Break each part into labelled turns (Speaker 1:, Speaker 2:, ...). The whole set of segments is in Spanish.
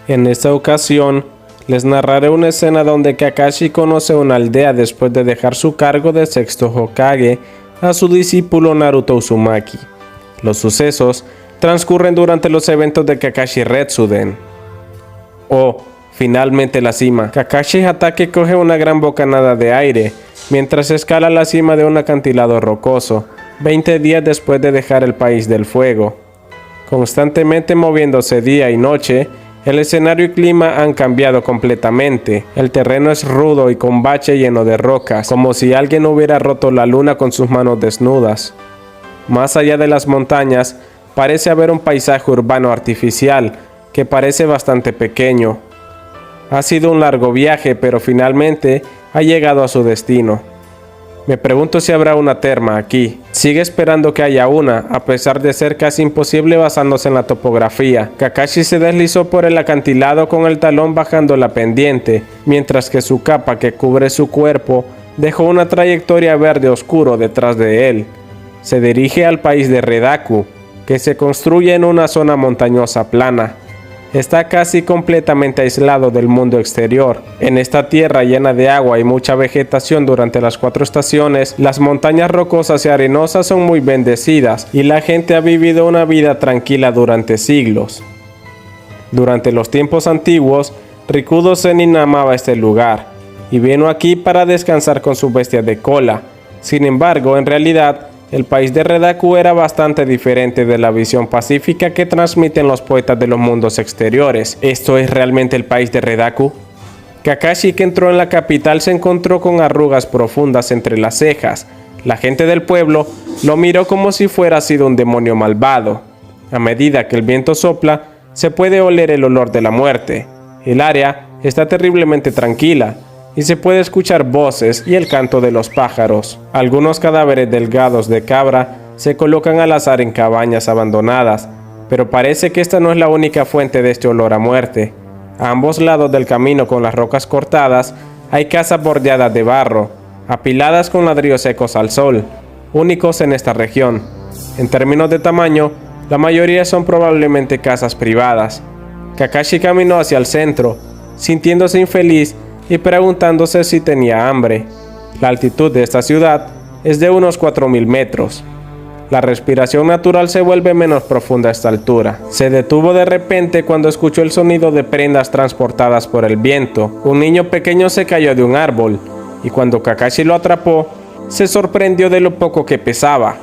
Speaker 1: En esta ocasión, les narraré una escena donde Kakashi conoce una aldea después de dejar su cargo de sexto Hokage a su discípulo Naruto Uzumaki. Los sucesos transcurren durante los eventos de Kakashi Retsuden. Finalmente la cima. Kakashi Hatake coge una gran bocanada de aire mientras escala la cima de un acantilado rocoso, 20 días después de dejar el país del fuego. Constantemente moviéndose día y noche, el escenario y clima han cambiado completamente. El terreno es rudo y con bache lleno de rocas, como si alguien hubiera roto la luna con sus manos desnudas. Más allá de las montañas, parece haber un paisaje urbano artificial, que parece bastante pequeño. Ha sido un largo viaje, pero finalmente ha llegado a su destino. Me pregunto si habrá una terma aquí. Sigue esperando que haya una, a pesar de ser casi imposible basándose en la topografía. Kakashi se deslizó por el acantilado con el talón bajando la pendiente, mientras que su capa que cubre su cuerpo dejó una trayectoria verde oscuro detrás de él. Se dirige al país de Redaku, que se construye en una zona montañosa plana. Está casi completamente aislado del mundo exterior. En esta tierra llena de agua y mucha vegetación durante las 4 estaciones, las montañas rocosas y arenosas son muy bendecidas y la gente ha vivido una vida tranquila durante siglos. Durante los tiempos antiguos, Rikudo Sennin amaba este lugar y vino aquí para descansar con su bestia de cola. Sin embargo, en realidad, el país de Redaku era bastante diferente de la visión pacífica que transmiten los poetas de los mundos exteriores. ¿Esto es realmente el país de Redaku? Kakashi, que entró en la capital, se encontró con arrugas profundas entre las cejas. La gente del pueblo lo miró como si fuera sido un demonio malvado. A medida que el viento sopla, se puede oler el olor de la muerte. El área está terriblemente tranquila y se puede escuchar voces y el canto de los pájaros. Algunos cadáveres delgados de cabra se colocan al azar en cabañas abandonadas, pero parece que esta no es la única fuente de este olor a muerte. A ambos lados del camino, con las rocas cortadas, hay casas bordeadas de barro, apiladas con ladrillos secos al sol, únicos en esta región. En términos de tamaño, la mayoría son probablemente casas privadas. Kakashi caminó hacia el centro, sintiéndose infeliz y preguntándose si tenía hambre. La altitud de esta ciudad es de unos 4000 metros. La respiración natural se vuelve menos profunda a esta altura. Se detuvo de repente cuando escuchó el sonido de prendas transportadas por el viento. Un niño pequeño se cayó de un árbol, y cuando Kakashi lo atrapó, se sorprendió de lo poco que pesaba.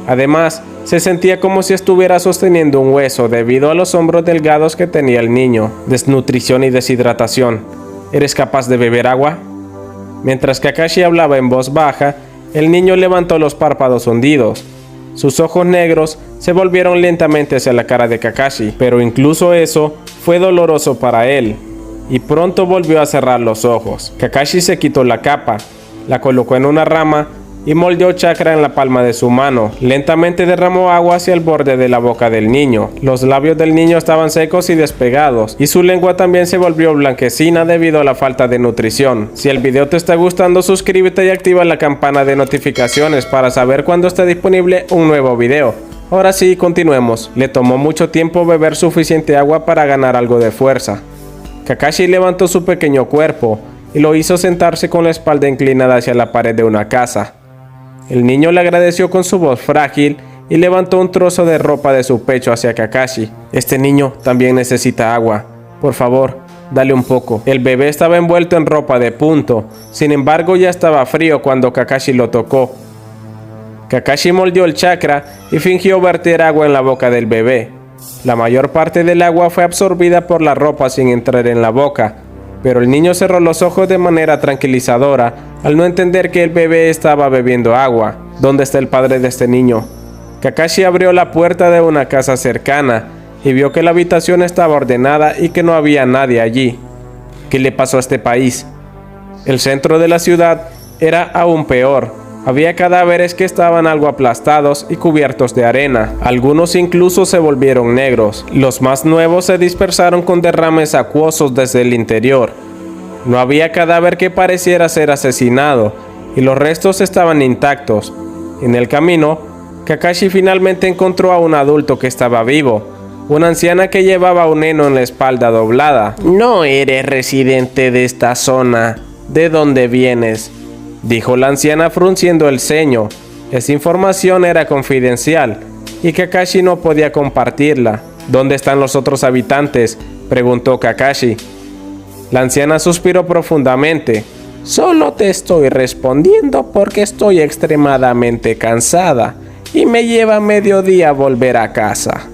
Speaker 1: Además, se sentía como si estuviera sosteniendo un hueso debido a los hombros delgados que tenía el niño. Desnutrición y deshidratación. ¿Eres capaz de beber agua? Mientras Kakashi hablaba en voz baja, el niño levantó los párpados hundidos. Sus ojos negros se volvieron lentamente hacia la cara de Kakashi, pero incluso eso fue doloroso para él, y pronto volvió a cerrar los ojos. Kakashi se quitó la capa, la colocó en una rama y moldeó chakra en la palma de su mano. Lentamente derramó agua hacia el borde de la boca del niño. Los labios del niño estaban secos y despegados, y su lengua también se volvió blanquecina debido a la falta de nutrición. Si el video te está gustando, suscríbete y activa la campana de notificaciones para saber cuando esté disponible un nuevo video. Ahora sí, continuemos. Le tomó mucho tiempo beber suficiente agua para ganar algo de fuerza. Kakashi levantó su pequeño cuerpo y lo hizo sentarse con la espalda inclinada hacia la pared de una casa. El niño le agradeció con su voz frágil y levantó un trozo de ropa de su pecho hacia Kakashi. Este niño también necesita agua. Por favor, dale un poco. El bebé estaba envuelto en ropa de punto. Sin embargo, ya estaba frío cuando Kakashi lo tocó. Kakashi moldeó el chakra y fingió verter agua en la boca del bebé. La mayor parte del agua fue absorbida por la ropa sin entrar en la boca, pero el niño cerró los ojos de manera tranquilizadora al no entender que el bebé estaba bebiendo agua. ¿Dónde está el padre de este niño? Kakashi abrió la puerta de una casa cercana y vio que la habitación estaba ordenada y que no había nadie allí. ¿Qué le pasó a este país? El centro de la ciudad era aún peor. Había cadáveres que estaban algo aplastados y cubiertos de arena. Algunos incluso se volvieron negros. Los más nuevos se dispersaron con derrames acuosos desde el interior. No había cadáver que pareciera ser asesinado, y los restos estaban intactos. En el camino, Kakashi finalmente encontró a un adulto que estaba vivo. una anciana que llevaba un heno en la espalda doblada. «No eres residente de esta zona. ¿De dónde vienes?», dijo la anciana frunciendo el ceño. Esa información era confidencial y Kakashi no podía compartirla. «¿Dónde están los otros habitantes?», preguntó Kakashi. La anciana suspiró profundamente. «Solo te estoy respondiendo porque estoy extremadamente cansada y me lleva medio día volver a casa.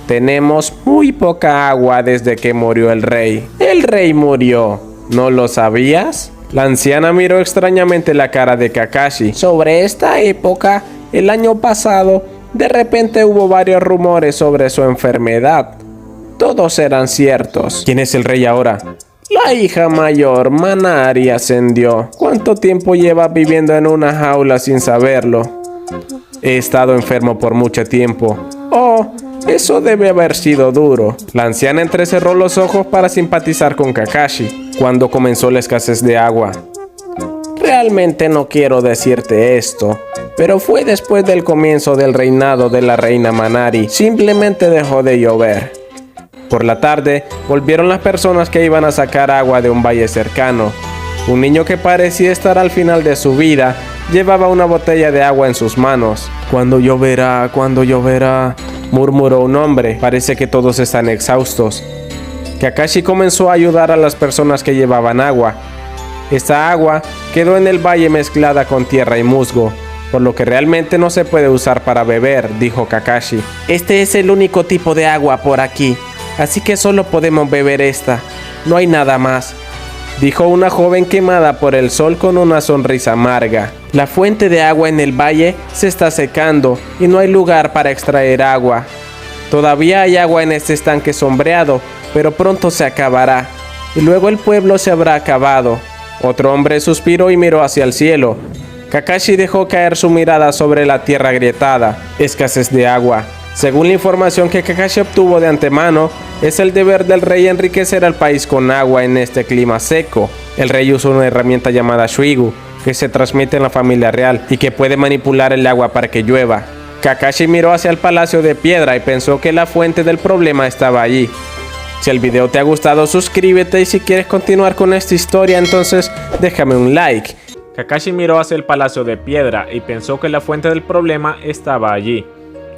Speaker 1: Tenemos muy poca agua desde que murió el rey». «El rey murió, ¿no lo sabías?». La anciana miró extrañamente la cara de Kakashi. «Sobre esta época, el año pasado, de repente hubo varios rumores sobre su enfermedad. Todos eran ciertos». «¿Quién es el rey ahora?». «La hija mayor, Manari, ascendió. ¿Cuánto tiempo llevas viviendo en una jaula sin saberlo?». «He estado enfermo por mucho tiempo». «Oh, eso debe haber sido duro». La anciana entrecerró los ojos para simpatizar con Kakashi. «¿Cuándo comenzó la escasez de agua?». «Realmente no quiero decirte esto, pero fue después del comienzo del reinado de la reina Manari. Simplemente dejó de llover». Por la tarde, volvieron las personas que iban a sacar agua de un valle cercano. Un niño que parecía estar al final de su vida, llevaba una botella de agua en sus manos. «¿Cuándo lloverá? ¿Cuándo lloverá?», murmuró un hombre. «Parece que todos están exhaustos». Kakashi comenzó a ayudar a las personas que llevaban agua. Esta agua quedó en el valle mezclada con tierra y musgo, por lo que realmente no se puede usar para beber, dijo Kakashi. «Este es el único tipo de agua por aquí, así que solo podemos beber esta. No hay nada más», dijo una joven quemada por el sol con una sonrisa amarga. «La fuente de agua en el valle se está secando y no hay lugar para extraer agua. Todavía hay agua en este estanque sombreado, pero pronto se acabará, y luego el pueblo se habrá acabado». Otro hombre suspiró y miró hacia el cielo. Kakashi dejó caer su mirada sobre la tierra agrietada. «Escasez de agua. Según la información que Kakashi obtuvo de antemano, es el deber del rey enriquecer al país con agua en este clima seco. El rey usa una herramienta llamada Shuigu, que se transmite en la familia real y que puede manipular el agua para que llueva». Kakashi miró hacia el palacio de piedra y pensó que la fuente del problema estaba allí. Si el video te ha gustado, suscríbete, y si quieres continuar con esta historia, entonces déjame un like. Kakashi miró hacia el palacio de piedra y pensó que la fuente del problema estaba allí.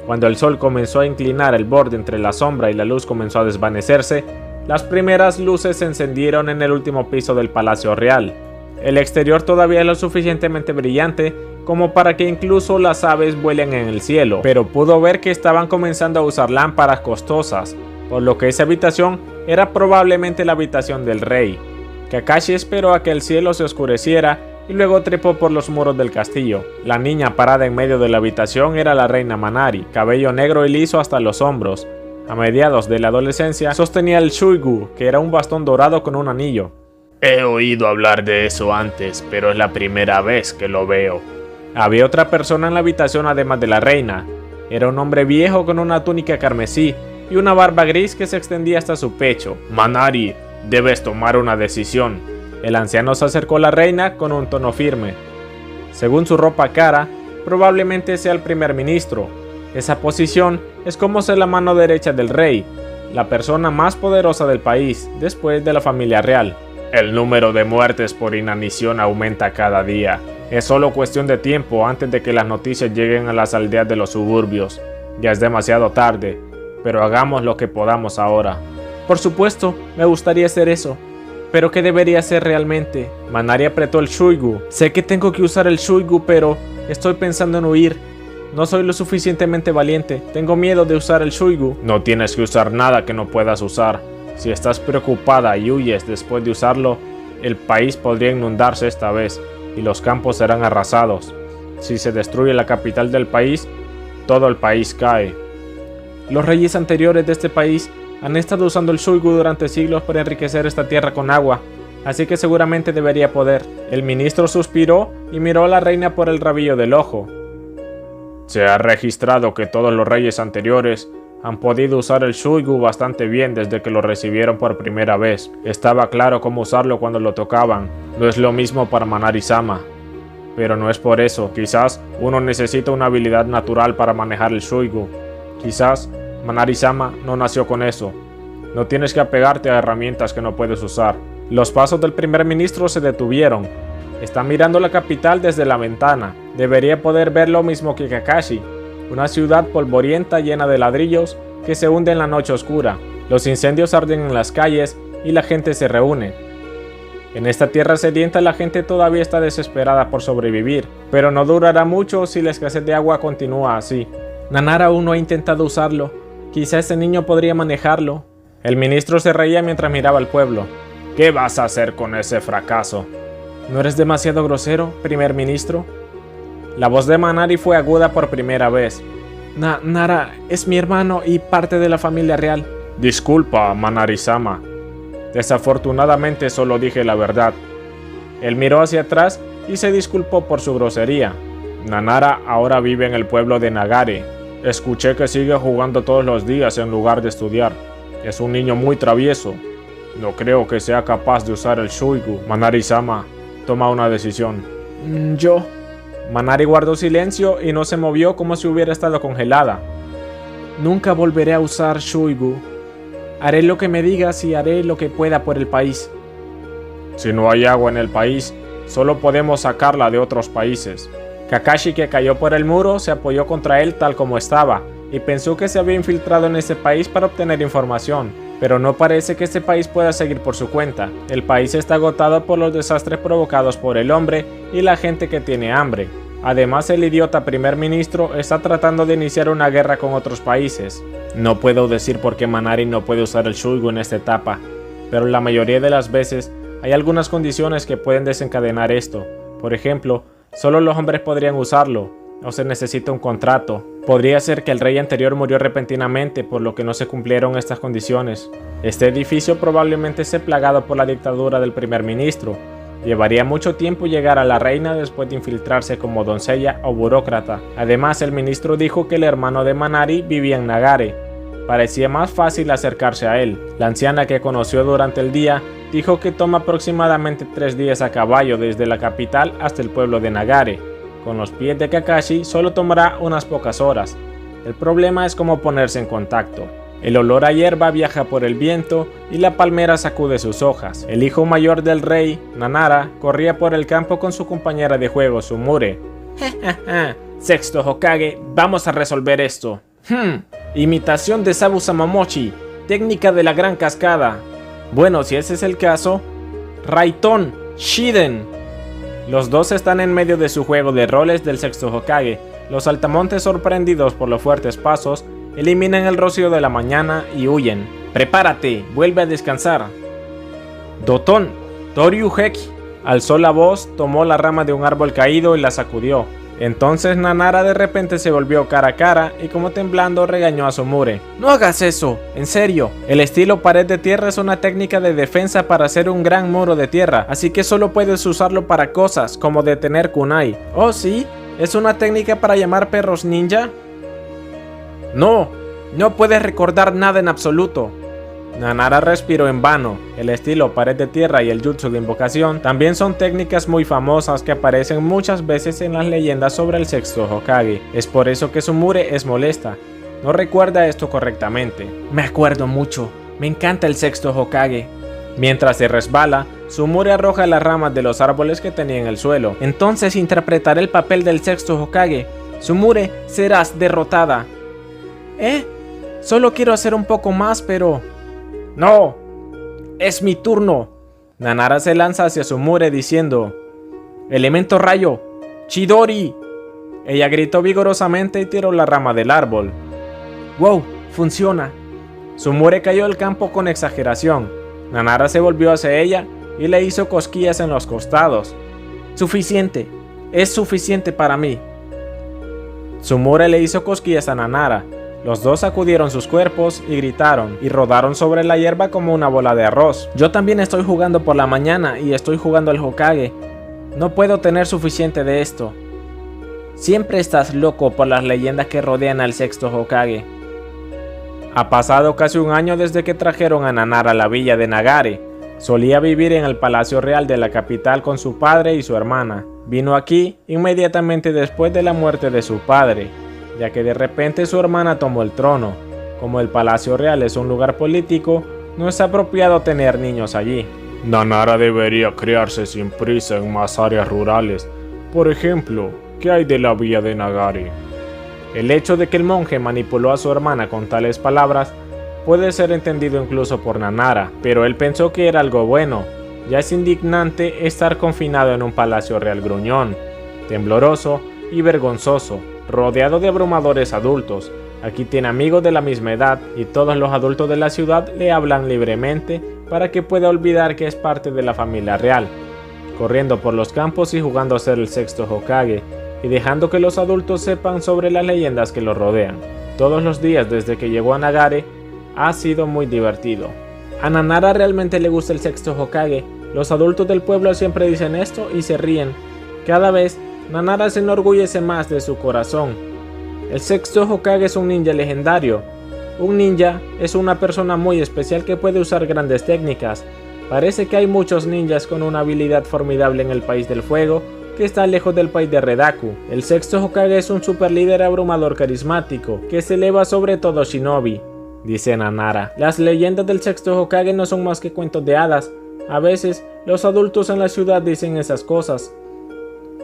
Speaker 1: Cuando el sol comenzó a inclinar el borde entre la sombra y la luz comenzó a desvanecerse, las primeras luces se encendieron en el último piso del palacio real. El exterior todavía es lo suficientemente brillante como para que incluso las aves vuelen en el cielo, pero pudo ver que estaban comenzando a usar lámparas costosas, por lo que esa habitación era probablemente la habitación del rey. Kakashi esperó a que el cielo se oscureciera y luego trepó por los muros del castillo. La niña parada en medio de la habitación era la reina Manari, cabello negro y liso hasta los hombros. A mediados de la adolescencia sostenía el Shuigu, que era un bastón dorado con un anillo.
Speaker 2: He oído hablar de eso antes, pero es la primera vez que lo veo.
Speaker 1: Había otra persona en la habitación además de la reina. Era un hombre viejo con una túnica carmesí y una barba gris que se extendía hasta su pecho.
Speaker 2: Manari, debes tomar una decisión.
Speaker 1: El anciano se acercó a la reina con un tono firme. Según su ropa cara, probablemente sea el primer ministro. Esa posición es como ser la mano derecha del rey, la persona más poderosa del país, después de la familia real.
Speaker 2: El número de muertes por inanición aumenta cada día.
Speaker 1: Es solo cuestión de tiempo antes de que las noticias lleguen a las aldeas de los suburbios. Ya es demasiado tarde, pero hagamos lo que podamos ahora. Por supuesto, me gustaría hacer eso. ¿Pero qué debería hacer realmente? Manari apretó el Shuigu. Sé que tengo que usar el Shuigu, pero estoy pensando en huir. No soy lo suficientemente valiente. Tengo miedo de usar el Shuigu.
Speaker 2: No tienes que usar nada que no puedas usar. Si estás preocupada y huyes después de usarlo, el país podría inundarse esta vez y los campos serán arrasados. Si se destruye la capital del país, todo el país cae.
Speaker 1: Los reyes anteriores de este país han estado usando el Shuigu durante siglos para enriquecer esta tierra con agua, así que seguramente debería poder. El ministro suspiró y miró a la reina por el rabillo del ojo.
Speaker 2: Se ha registrado que todos los reyes anteriores han podido usar el Shuigu bastante bien desde que lo recibieron por primera vez. Estaba claro cómo usarlo cuando lo tocaban. No es lo mismo para Manari-sama. Pero no es por eso. Quizás uno necesita una habilidad natural para manejar el Shuigu. Quizás Manari-sama no nació con eso. No tienes que apegarte a herramientas que no puedes usar. Los pasos del primer ministro se detuvieron. Está mirando la capital desde la ventana. Debería poder ver lo mismo que Kakashi. Una ciudad polvorienta llena de ladrillos que se hunde en la noche oscura. Los incendios arden en las calles y la gente se reúne. En esta tierra sedienta la gente todavía está desesperada por sobrevivir, pero no durará mucho si la escasez de agua continúa así. Nanara aún no ha intentado usarlo. Quizá ese niño podría manejarlo. El ministro se reía mientras miraba al pueblo. ¿Qué vas a hacer con ese fracaso? ¿No eres demasiado grosero, primer ministro? La voz de Manari fue aguda por primera vez. Nara es mi hermano y parte de la familia real. Disculpa, Manari-sama. Desafortunadamente solo dije la verdad. Él miró hacia atrás y se disculpó por su grosería. Nanara ahora vive en el pueblo de Nagare. Escuché que sigue jugando todos los días en lugar de estudiar. Es un niño muy travieso. No creo que sea capaz de usar el Shuigu. Manari-sama, toma una decisión. Yo. Manari guardó silencio y no se movió como si hubiera estado congelada. Nunca volveré a usar Shuigu. Haré lo que me digas y haré lo que pueda por el país. Si no hay agua en el país, solo podemos sacarla de otros países. Kakashi, que cayó por el muro, se apoyó contra él tal como estaba y pensó que se había infiltrado en ese país para obtener información. Pero no parece que este país pueda seguir por su cuenta. El país está agotado por los desastres provocados por el hombre y la gente que tiene hambre. Además, el idiota primer ministro está tratando de iniciar una guerra con otros países. No puedo decir por qué Manari no puede usar el Shuigu en esta etapa, pero la mayoría de las veces hay algunas condiciones que pueden desencadenar esto. Por ejemplo, solo los hombres podrían usarlo, o se necesita un contrato. Podría ser que el rey anterior murió repentinamente, por lo que no se cumplieron estas condiciones. Este edificio probablemente esté plagado por la dictadura del primer ministro. Llevaría mucho tiempo llegar a la reina después de infiltrarse como doncella o burócrata. Además, el ministro dijo que el hermano de Manari vivía en Nagare. Parecía más fácil acercarse a él. La anciana que conoció durante el día dijo que toma aproximadamente 3 días a caballo desde la capital hasta el pueblo de Nagare. Con los pies de Kakashi solo tomará unas pocas horas. El problema es cómo ponerse en contacto. El olor a hierba viaja por el viento y la palmera sacude sus hojas. El hijo mayor del rey, Nanara, corría por el campo con su compañera de juego, Sumure. Sexto Hokage, vamos a resolver esto. Imitación de Sabu Samamochi, técnica de la gran cascada. Bueno, si ese es el caso, Raiton, Shiden. Los dos están en medio de su juego de roles del sexto Hokage. Los saltamontes, sorprendidos por los fuertes pasos, eliminan el rocío de la mañana y huyen. Prepárate, vuelve a descansar. Doton, Toryu Heki, alzó la voz, tomó la rama de un árbol caído y la sacudió. Entonces Nanara de repente se volvió cara a cara y como temblando regañó a Sumure. No hagas eso, en serio. El estilo pared de tierra es una técnica de defensa para hacer un gran muro de tierra, así que solo puedes usarlo para cosas como detener kunai. Oh sí, ¿es una técnica para llamar perros ninja? No, no puedes recordar nada en absoluto. Nanara respiró en vano. El estilo pared de tierra y el jutsu de invocación también son técnicas muy famosas que aparecen muchas veces en las leyendas sobre el sexto Hokage. Es por eso que Sumure es molesta. No recuerda esto correctamente. Me acuerdo mucho. Me encanta el sexto Hokage. Mientras se resbala, Sumure arroja las ramas de los árboles que tenía en el suelo. Entonces interpretaré el papel del sexto Hokage. Sumure, serás derrotada. Solo quiero hacer un poco más, pero... ¡No! ¡Es mi turno! Nanara se lanza hacia Sumure diciendo: ¡Elemento rayo! ¡Chidori! Ella gritó vigorosamente y tiró la rama del árbol. ¡Wow! ¡Funciona! Sumure cayó al campo con exageración. Nanara se volvió hacia ella y le hizo cosquillas en los costados. ¡Suficiente! ¡Es suficiente para mí! Sumure le hizo cosquillas a Nanara. Los dos sacudieron sus cuerpos y gritaron, y rodaron sobre la hierba como una bola de arroz. Yo también estoy jugando por la mañana y estoy jugando al Hokage. No puedo tener suficiente de esto. Siempre estás loco por las leyendas que rodean al sexto Hokage. Ha pasado casi un año desde que trajeron a Nanara a la villa de Nagare. Solía vivir en el palacio real de la capital con su padre y su hermana. Vino aquí inmediatamente después de la muerte de su padre, ya que de repente su hermana tomó el trono. Como el Palacio Real es un lugar político, no es apropiado tener niños allí. Nanara debería criarse sin prisa en más áreas rurales. Por ejemplo, ¿qué hay de la villa de Nagari? El hecho de que el monje manipuló a su hermana con tales palabras puede ser entendido incluso por Nanara, pero él pensó que era algo bueno. Ya es indignante estar confinado en un palacio real gruñón, tembloroso y vergonzoso, rodeado de abrumadores adultos. Aquí tiene amigos de la misma edad y todos los adultos de la ciudad le hablan libremente para que pueda olvidar que es parte de la familia real, corriendo por los campos y jugando a ser el sexto Hokage y dejando que los adultos sepan sobre las leyendas que lo rodean. Todos los días desde que llegó a Nagare ha sido muy divertido. A Nanara realmente le gusta el sexto Hokage. Los adultos del pueblo siempre dicen esto y se ríen. Cada vez Nanara se enorgullece más de su corazón. El sexto Hokage es un ninja legendario. Un ninja es una persona muy especial que puede usar grandes técnicas. Parece que hay muchos ninjas con una habilidad formidable en el país del fuego que está lejos del país de Redaku. El sexto Hokage es un super líder abrumador carismático que se eleva sobre todo shinobi, dice Nanara. Las leyendas del sexto Hokage no son más que cuentos de hadas. A veces, los adultos en la ciudad dicen esas cosas.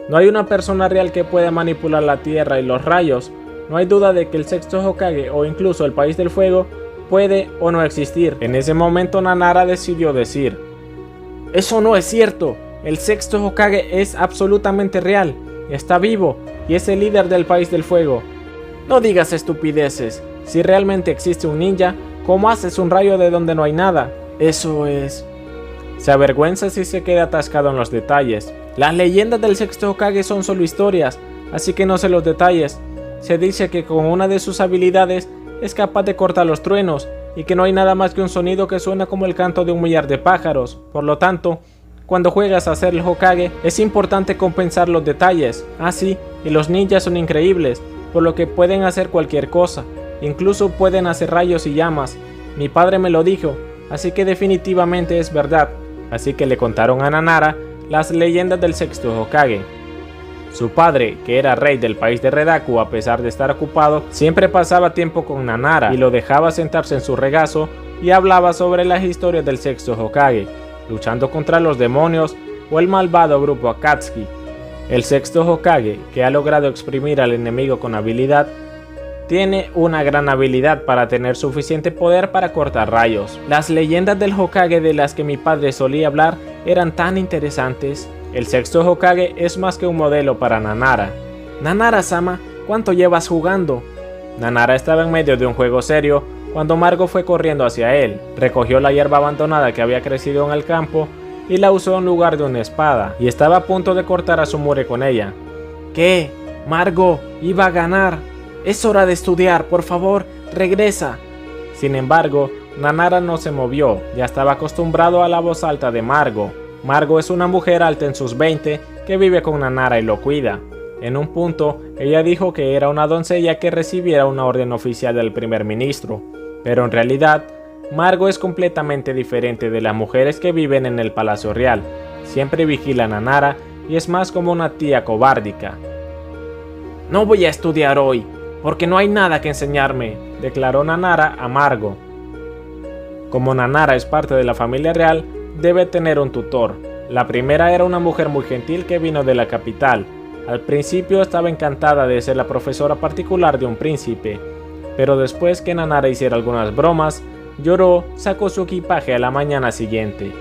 Speaker 2: No hay una persona real que pueda manipular la tierra y los rayos. No hay duda de que el sexto Hokage o incluso el país del fuego puede o no existir. En ese momento Nanara decidió decir: «Eso no es cierto. El sexto Hokage es absolutamente real. Está vivo y es el líder del país del fuego. No digas estupideces. Si realmente existe un ninja, ¿cómo haces un rayo de donde no hay nada? Eso es...». Se avergüenza si se queda atascado en los detalles. Las leyendas del sexto Hokage son solo historias, así que no sé los detalles. Se dice que con una de sus habilidades es capaz de cortar los truenos y que no hay nada más que un sonido que suena como el canto de un millar de pájaros. Por lo tanto, cuando juegas a ser el Hokage es importante compensar los detalles. Sí, y los ninjas son increíbles, por lo que pueden hacer cualquier cosa. Incluso pueden hacer rayos y llamas. Mi padre me lo dijo, así que definitivamente es verdad. Así que le contaron a Nanara las leyendas del sexto Hokage. Su padre, que era rey del país de Redaku a pesar de estar ocupado, siempre pasaba tiempo con Nanara y lo dejaba sentarse en su regazo y hablaba sobre las historias del sexto Hokage, luchando contra los demonios o el malvado grupo Akatsuki. El sexto Hokage, que ha logrado exprimir al enemigo con habilidad, tiene una gran habilidad para tener suficiente poder para cortar rayos. Las leyendas del Hokage de las que mi padre solía hablar eran tan interesantes. El sexto Hokage es más que un modelo para Nanara. Nanara-sama, ¿cuánto llevas jugando? Nanara estaba en medio de un juego serio cuando Margo fue corriendo hacia él. Recogió la hierba abandonada que había crecido en el campo y la usó en lugar de una espada, y estaba a punto de cortar a Sumire con ella. ¿Qué? Margo iba a ganar. Es hora de estudiar, por favor, regresa. Sin embargo, Nanara no se movió, ya estaba acostumbrado a la voz alta de Margo. Margo es una mujer alta en sus 20 que vive con Nanara y lo cuida. En un punto, ella dijo que era una doncella que recibiera una orden oficial del primer ministro, pero en realidad, Margo es completamente diferente de las mujeres que viven en el Palacio Real. Siempre vigila a Nanara y es más como una tía cobárdica. No voy a estudiar hoy, porque no hay nada que enseñarme, declaró Nanara a Margo. Como Nanara es parte de la familia real, debe tener un tutor. La primera era una mujer muy gentil que vino de la capital. Al principio estaba encantada de ser la profesora particular de un príncipe, pero después que Nanara hiciera algunas bromas, lloró, sacó su equipaje a la mañana siguiente.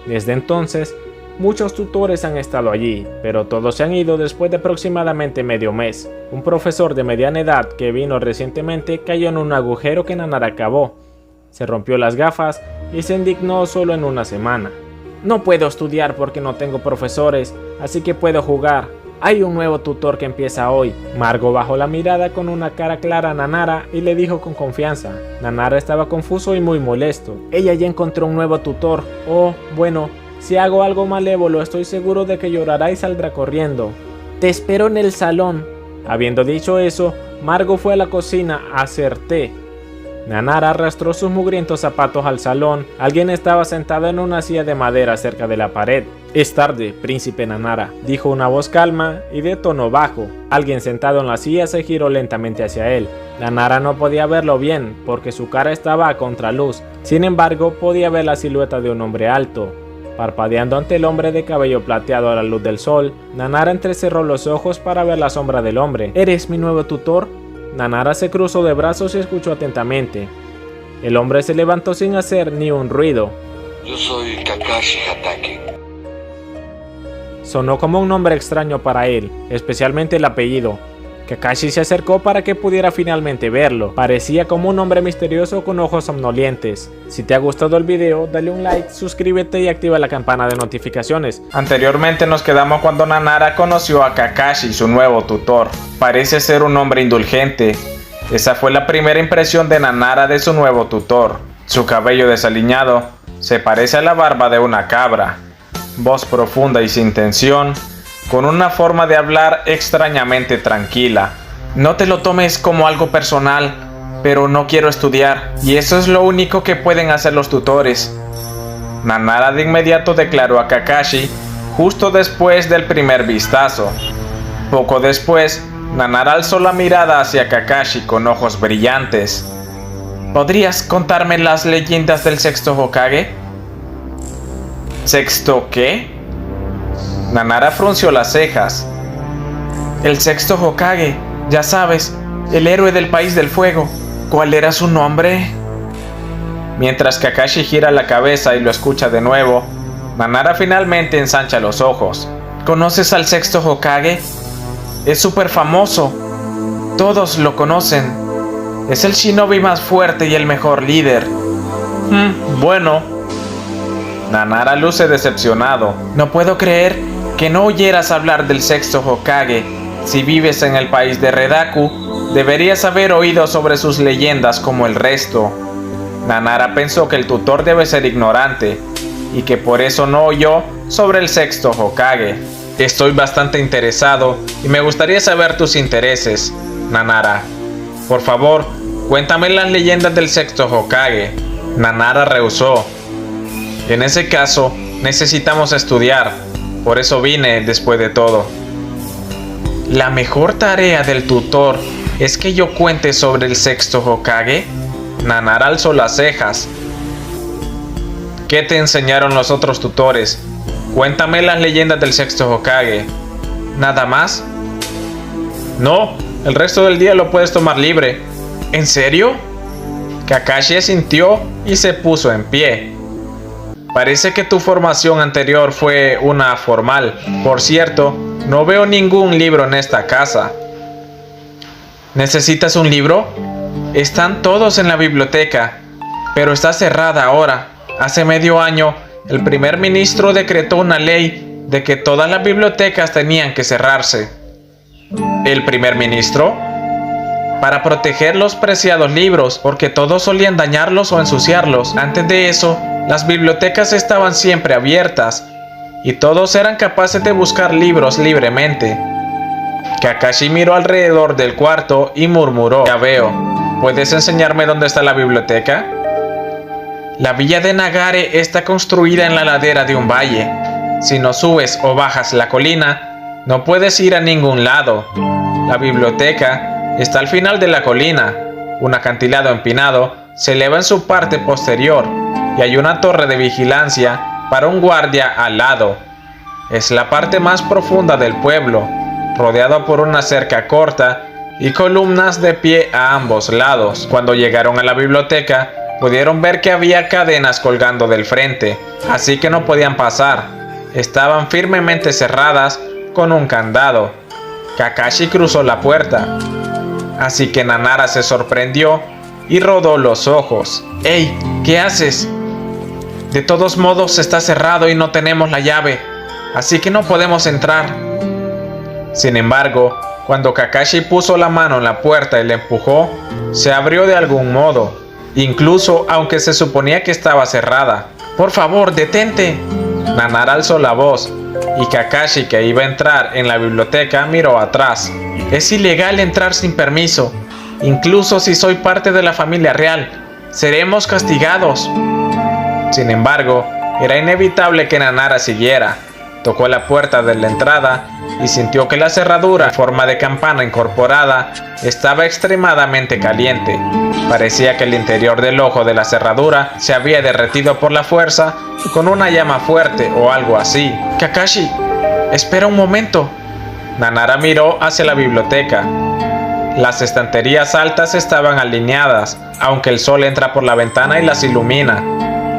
Speaker 2: Desde entonces, muchos tutores han estado allí, pero todos se han ido después de aproximadamente medio mes. Un profesor de mediana edad que vino recientemente cayó en un agujero que Nanara cavó. Se rompió las gafas y se indignó solo en una semana. No puedo estudiar porque no tengo profesores, así que puedo jugar. Hay un nuevo tutor que empieza hoy. Margo bajó la mirada con una cara clara a Nanara y le dijo con confianza. Nanara estaba confuso y muy molesto. Ella ya encontró un nuevo tutor. Oh, bueno, si hago algo malévolo estoy seguro de que llorará y saldrá corriendo. Te espero en el salón. Habiendo dicho eso, Margo fue a la cocina a hacer té. Nanara arrastró sus mugrientos zapatos al salón. Alguien estaba sentado en una silla de madera cerca de la pared. «Es tarde, príncipe Nanara», dijo una voz calma y de tono bajo. Alguien sentado en la silla se giró lentamente hacia él. Nanara no podía verlo bien porque su cara estaba a contraluz. Sin embargo, podía ver la silueta de un hombre alto. Parpadeando ante el hombre de cabello plateado a la luz del sol, Nanara entrecerró los ojos para ver la sombra del hombre. «¿Eres mi nuevo tutor?». Nanara se cruzó de brazos y escuchó atentamente. El hombre se levantó sin hacer ni un ruido.
Speaker 3: Yo soy Kakashi Hatake.
Speaker 2: Sonó como un nombre extraño para él, especialmente el apellido. Kakashi se acercó para que pudiera finalmente verlo. Parecía como un hombre misterioso con ojos somnolientes. Si te ha gustado el video, dale un like, suscríbete y activa la campana de notificaciones.
Speaker 1: Anteriormente nos quedamos cuando Nanara conoció a Kakashi, su nuevo tutor. Parece ser un hombre indulgente. Esa fue la primera impresión de Nanara de su nuevo tutor. Su cabello desaliñado se parece a la barba de una cabra. Voz profunda y sin tensión, con una forma de hablar extrañamente tranquila. No te lo tomes como algo personal, pero no quiero estudiar, y eso es lo único que pueden hacer los tutores. Nanara de inmediato declaró a Kakashi justo después del primer vistazo. Poco después, Nanara alzó la mirada hacia Kakashi con ojos brillantes. ¿Podrías contarme las leyendas del sexto Hokage? ¿Sexto qué? Nanara frunció las cejas. El sexto Hokage, ya sabes, el héroe del país del fuego. ¿Cuál era su nombre? Mientras Kakashi gira la cabeza y lo escucha de nuevo, Nanara finalmente ensancha los ojos. ¿Conoces al sexto Hokage? Es súper famoso. Todos lo conocen. Es el shinobi más fuerte y el mejor líder. Bueno. Nanara luce decepcionado. No puedo creer que no oyeras hablar del sexto Hokage. Si vives en el país de Redaku, deberías haber oído sobre sus leyendas como el resto. Nanara pensó que el tutor debe ser ignorante y que por eso no oyó sobre el sexto Hokage. Estoy bastante interesado y me gustaría saber tus intereses, Nanara. Por favor, cuéntame las leyendas del sexto Hokage. Nanara rehusó. En ese caso, necesitamos estudiar. Por eso vine después de todo. ¿La mejor tarea del tutor es que yo cuente sobre el sexto Hokage? Nanara alzó las cejas. ¿Qué te enseñaron los otros tutores? Cuéntame las leyendas del sexto Hokage. ¿Nada más? No, el resto del día lo puedes tomar libre. ¿En serio? Kakashi asintió y se puso en pie. Parece que tu formación anterior fue una formal. Por cierto, no veo ningún libro en esta casa. ¿Necesitas un libro? Están todos en la biblioteca, pero está cerrada ahora. Hace medio año, el primer ministro decretó una ley de que todas las bibliotecas tenían que cerrarse. ¿El primer ministro? Para proteger los preciados libros, porque todos solían dañarlos o ensuciarlos. Antes de eso, las bibliotecas estaban siempre abiertas y todos eran capaces de buscar libros libremente. Kakashi miró alrededor del cuarto y murmuró: ya veo, ¿puedes enseñarme dónde está la biblioteca? La villa de Nagare está construida en la ladera de un valle. Si no subes o bajas la colina, no puedes ir a ningún lado. La biblioteca está al final de la colina. Un acantilado empinado se eleva en su parte posterior y hay una torre de vigilancia para un guardia al lado. Es la parte más profunda del pueblo, rodeado por una cerca corta y columnas de pie a ambos lados. Cuando llegaron a la biblioteca, pudieron ver que había cadenas colgando del frente, así que no podían pasar. Estaban firmemente cerradas con un candado. Kakashi cruzó la puerta, así que Nanara se sorprendió y rodó los ojos. «¡Ey! ¿Qué haces? De todos modos está cerrado y no tenemos la llave, así que no podemos entrar». Sin embargo, cuando Kakashi puso la mano en la puerta y la empujó, se abrió de algún modo, incluso aunque se suponía que estaba cerrada. «Por favor, detente». Nanara alzó la voz y Kakashi, que iba a entrar en la biblioteca, miró atrás. «Es ilegal entrar sin permiso.
Speaker 4: Incluso si soy parte de la familia real, seremos castigados. Sin embargo, era inevitable que Nanara siguiera. Tocó la puerta de la entrada y sintió que la cerradura, en forma de campana incorporada, estaba extremadamente caliente. Parecía que el interior del ojo de la cerradura se había derretido por la fuerza con una llama fuerte o algo así. Kakashi, espera un momento. Nanara miró hacia la biblioteca. Las estanterías altas estaban alineadas, aunque el sol entra por la ventana y las ilumina.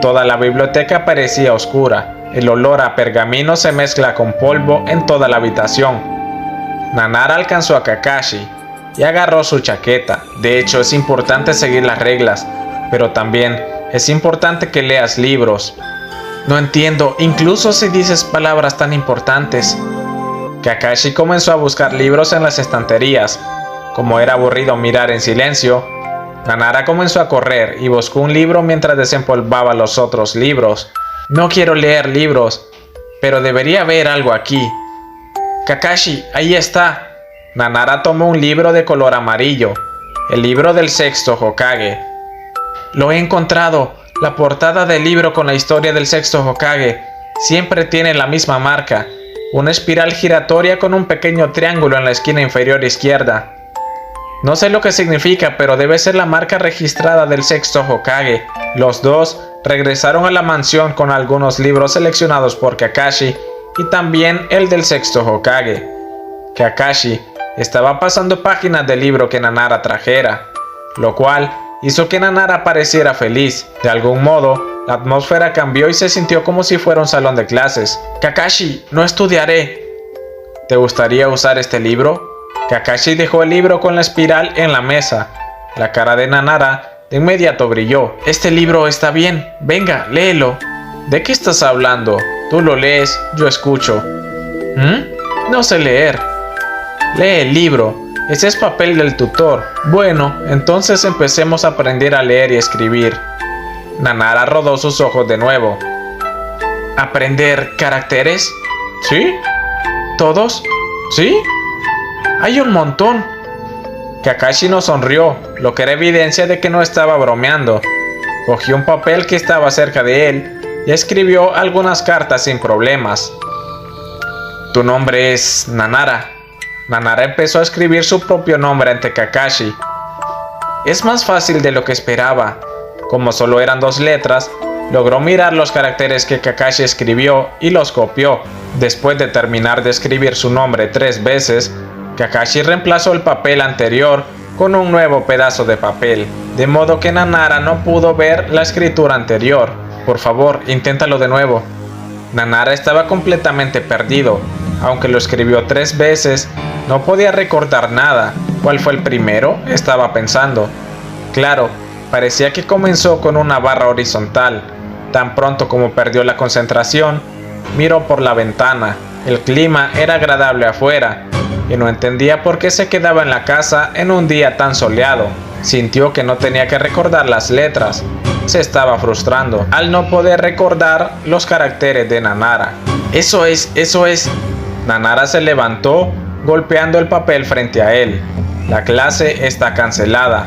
Speaker 4: Toda la biblioteca parecía oscura. El olor a pergamino se mezcla con polvo en toda la habitación. Nanara alcanzó a Kakashi y agarró su chaqueta. De hecho, es importante seguir las reglas, pero también es importante que leas libros. No entiendo, incluso si dices palabras tan importantes. Kakashi comenzó a buscar libros en las estanterías. Como era aburrido mirar en silencio, Nanara comenzó a correr y buscó un libro mientras desempolvaba los otros libros. No quiero leer libros, pero debería haber algo aquí. Kakashi, ahí está. Nanara tomó un libro de color amarillo, el libro del sexto Hokage. Lo he encontrado. La portada del libro con la historia del sexto Hokage siempre tiene la misma marca, una espiral giratoria con un pequeño triángulo en la esquina inferior izquierda. No sé lo que significa, pero debe ser la marca registrada del sexto Hokage. Los dos regresaron a la mansión con algunos libros seleccionados por Kakashi y también el del sexto Hokage. Kakashi estaba pasando páginas del libro que Nanara trajera, lo cual hizo que Nanara pareciera feliz. De algún modo, la atmósfera cambió y se sintió como si fuera un salón de clases. Kakashi, no estudiaré. ¿Te gustaría usar este libro? Kakashi dejó el libro con la espiral en la mesa. La cara de Nanara de inmediato brilló. Este libro está bien. Venga, léelo. ¿De qué estás hablando? Tú lo lees, yo escucho. No sé leer. Lee el libro. Ese es papel del tutor. Bueno, entonces empecemos a aprender a leer y escribir. Nanara rodó sus ojos de nuevo. ¿Aprender caracteres? ¿Sí? ¿Todos? ¿Sí? Hay un montón. Kakashi no sonrió, lo que era evidencia de que no estaba bromeando. Cogió un papel que estaba cerca de él y escribió algunas cartas sin problemas. Tu nombre es Nanara. Nanara empezó a escribir su propio nombre ante Kakashi. Es más fácil de lo que esperaba. Como solo eran 2 letras, logró mirar los caracteres que Kakashi escribió y los copió. Después de terminar de escribir su nombre 3 veces, Kakashi reemplazó el papel anterior con un nuevo pedazo de papel, de modo que Nanara no pudo ver la escritura anterior. Por favor, inténtalo de nuevo. Nanara estaba completamente perdido. Aunque lo escribió 3 veces, no podía recordar nada. ¿Cuál fue el primero? Estaba pensando. Claro, parecía que comenzó con una barra horizontal. Tan pronto como perdió la concentración, miró por la ventana. El clima era agradable afuera, y no entendía por qué se quedaba en la casa en un día tan soleado. Sintió que no tenía que recordar las letras. Se estaba frustrando al no poder recordar los caracteres de Nanara. Eso es. Nanara se levantó, golpeando el papel frente a él. La clase está cancelada.